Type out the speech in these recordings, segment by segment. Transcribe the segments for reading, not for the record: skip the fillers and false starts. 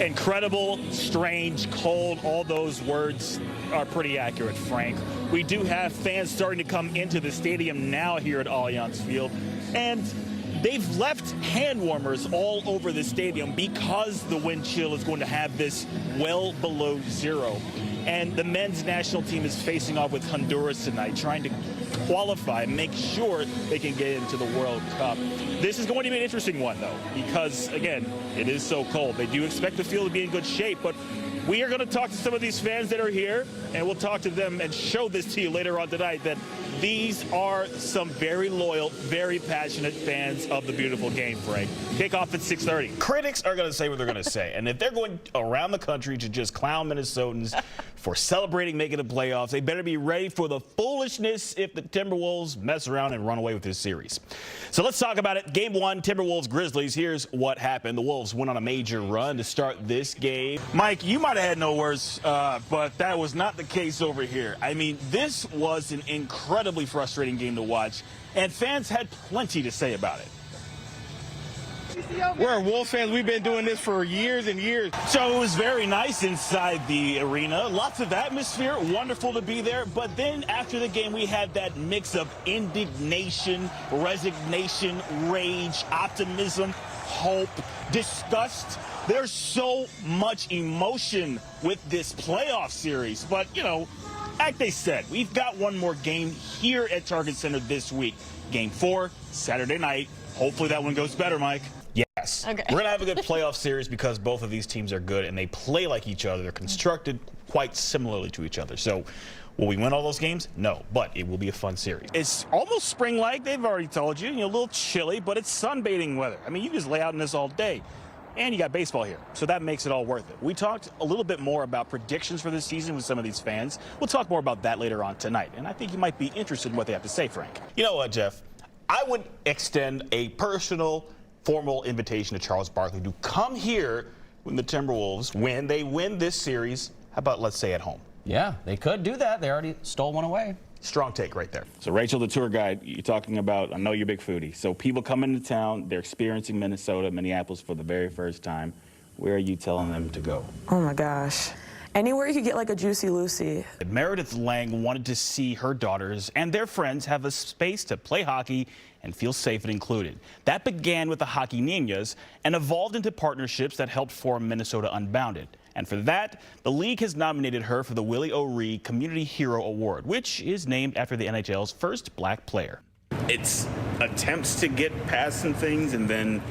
Incredible, strange, cold, all those words are pretty accurate, Frank. We do have fans starting to come into the stadium now here at Allianz Field, and they've left hand warmers all over the stadium because the wind chill is going to have this well below zero. And the men's national team is facing off with Honduras tonight, trying to qualify, make sure they can get into the World Cup. This is going to be an interesting one, though, because, again, it is so cold. They do expect the field to be in good shape, but we are going to talk to some of these fans that are here, and we'll talk to them and show this to you later on tonight, that these are some very loyal, very passionate fans of the beautiful game, Frank. Kickoff at 6:30. Critics are going to say what they're going to say, and if they're going around the country to just clown Minnesotans for celebrating making the playoffs, they better be ready for the foolishness if the Timberwolves mess around and run away with this series. So let's talk about it. Game 1, Timberwolves-Grizzlies. Here's what happened. The Wolves went on a major run to start this game. Mike, you might have had no words, but that was not the case over here. I mean, this was an incredibly frustrating game to watch, and fans had plenty to say about it. We're Wolves fans. We've been doing this for years and years. So it was very nice inside the arena. Lots of atmosphere. Wonderful to be there. But then after the game, we had that mix of indignation, resignation, rage, optimism, hope, disgust. There's so much emotion with this playoff series. But, you know, like they said, we've got one more game here at Target Center this week. Game 4, Saturday night. Hopefully that one goes better, Mike. Yes. Okay. We're going to have a good playoff series because both of these teams are good and they play like each other. They're constructed quite similarly to each other. So will we win all those games? No, but it will be a fun series. It's almost spring-like, they've already told you. You know, a little chilly, but it's sunbathing weather. I mean, you just lay out in this all day. And you got baseball here, so that makes it all worth it. We talked a little bit more about predictions for this season with some of these fans. We'll talk more about that later on tonight, and I think you might be interested in what they have to say, Frank. You know what, Jeff? I would extend a personal, formal invitation to Charles Barkley to come here when the Timberwolves, when they win this series, how about, let's say, at home? Yeah, they could do that. They already stole one away. Strong take right there. So, Rachel, the tour guide, you're talking about, I know you're a big foodie. So people come into town, they're experiencing Minnesota, Minneapolis for the very first time. Where are you telling them to go? Oh, my gosh. Anywhere you could get like a Juicy Lucy. Meredith Lang wanted to see her daughters and their friends have a space to play hockey and feel safe and included. That began with the Hockey Niñas and evolved into partnerships that helped form Minnesota Unbounded. And for that, the league has nominated her for the Willie O'Ree Community Hero Award, which is named after the NHL's first black player. It's attempts to get past some things, and then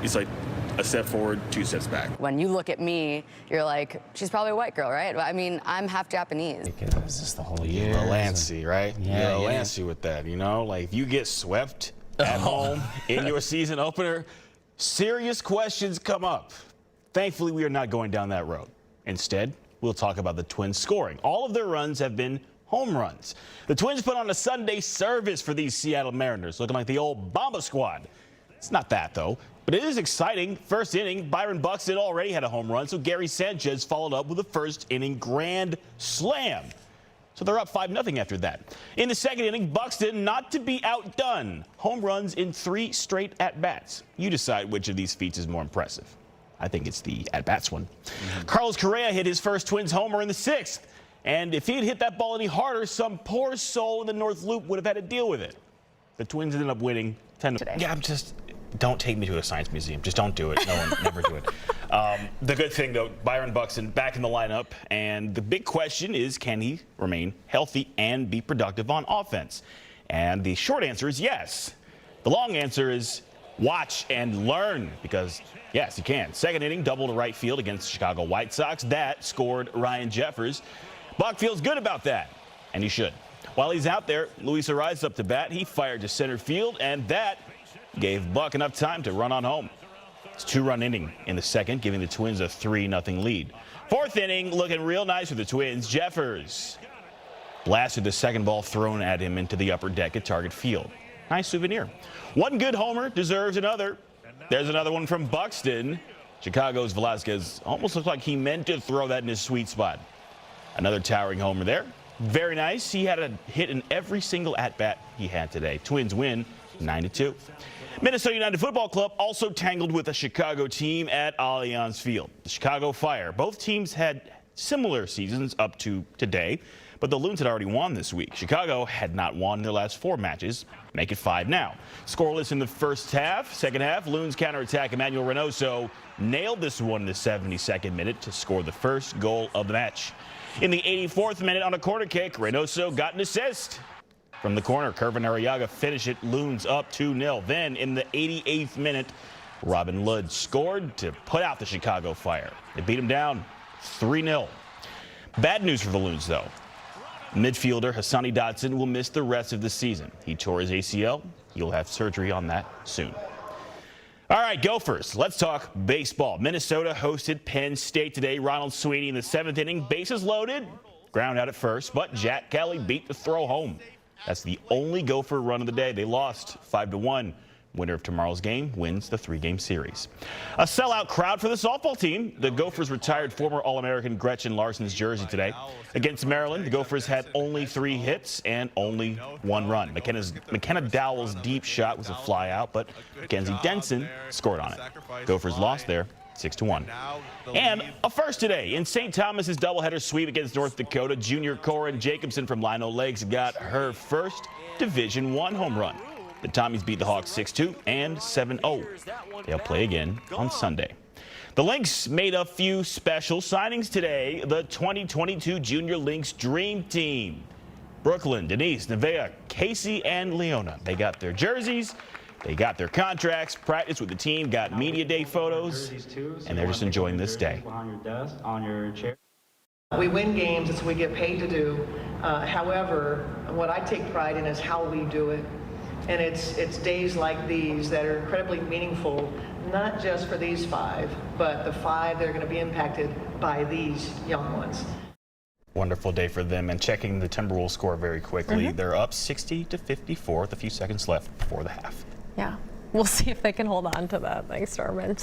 it's like a step forward, 2 steps back. When you look at me, you're like, she's probably a white girl, right? I mean, I'm half Japanese. Because it's the whole year. You're a Lancy, right? Yeah, You're a yeah. Lancy with that, you know? Like, if you get swept at home in your season opener, serious questions come up. Thankfully, we are not going down that road. Instead, we'll talk about the Twins scoring. All of their runs have been home runs. The Twins put on a Sunday service for these Seattle Mariners, looking like the old Bomba Squad. It's not that, though. But it is exciting. First inning, Byron Buxton already had a home run, so Gary Sanchez followed up with a first inning grand slam. So they're up 5-0 after that. In the second inning, Buxton, not to be outdone, home runs in 3 straight at-bats. You decide which of these feats is more impressive. I think it's the at-bats one. Carlos Correa hit his first Twins homer in the 6th. And if he had hit that ball any harder, some poor soul in the North Loop would have had to deal with it. The Twins ended up winning 10-0. Yeah, don't take me to a science museum. Just don't do it. No one, never do it. The good thing, though, Byron Buxton back in the lineup. And the big question is, can he remain healthy and be productive on offense? And the short answer is yes. The long answer is watch and learn, because, yes, you can. Second inning, double to right field against the Chicago White Sox. That scored Ryan Jeffers. Buck feels good about that, and he should. While he's out there, Luis Arraez up to bat. He fired to center field, and that gave Buck enough time to run on home. It's a 2-run inning in the second, giving the Twins a 3-0 lead. Fourth inning, looking real nice for the Twins. Jeffers blasted the second ball thrown at him into the upper deck at Target Field. Nice souvenir. One good homer deserves another. There's another one from Buxton. Chicago's Velasquez almost looked like he meant to throw that in his sweet spot. Another towering homer there. Very nice. He had a hit in every single at-bat he had today. Twins win 9-2. Minnesota United Football Club also tangled with a Chicago team at Allianz Field. The Chicago Fire. Both teams had similar seasons up to today, but the Loons had already won this week. Chicago had not won their last 4 matches. Make it 5 now. Scoreless in the first half. Second half, Loons counterattack. Emmanuel Reynoso nailed this one in the 72nd minute to score the first goal of the match. In the 84th minute on a corner kick, Reynoso got an assist. From the corner, Kervin Arriaga finished it, Loons up 2-0. Then in the 88th minute, Robin Lod scored to put out the Chicago Fire. They beat them down 3-0. Bad news for the Loons, though. Midfielder Hassani Dotson will miss the rest of the season. He tore his ACL. He'll have surgery on that soon. All right, Gophers, let's talk baseball. Minnesota hosted Penn State today. Ronald Sweeney in the 7th inning, bases loaded, ground out at first, but Jack Kelly beat the throw home. That's the only Gopher run of the day. They lost 5-1. Winner of tomorrow's game wins the 3-game series. A sellout crowd for the softball team. The Gophers retired former All-American Gretchen Larson's jersey today. Against Maryland, the Gophers had only 3 hits and only 1 run. McKenna Dowell's deep shot was a fly out, but Mackenzie Denson scored on it. Gophers lost there 6-1. And a first today in St. Thomas's doubleheader sweep against North Dakota. Junior Corin Jacobson from Lino Lakes got her first Division I home run. The Tommies beat the Hawks 6-2 and 7-0. They'll play again on Sunday. The Lynx made a few special signings today. The 2022 Junior Lynx Dream Team. Brooklyn, Denise, Nevaeh, Casey, and Leona. They got their jerseys. They got their contracts, practiced with the team, got media day photos, and they're just enjoying this day. We win games, it's what we get paid to do. However, what I take pride in is how we do it. And it's days like these that are incredibly meaningful, not just for these 5, but the 5 that are going to be impacted by these young ones. Wonderful day for them, and checking the Timberwolves score very quickly. They're up 60-54 with a few seconds left before the half. Yeah, we'll see if they can hold on to that. Thanks, Norman.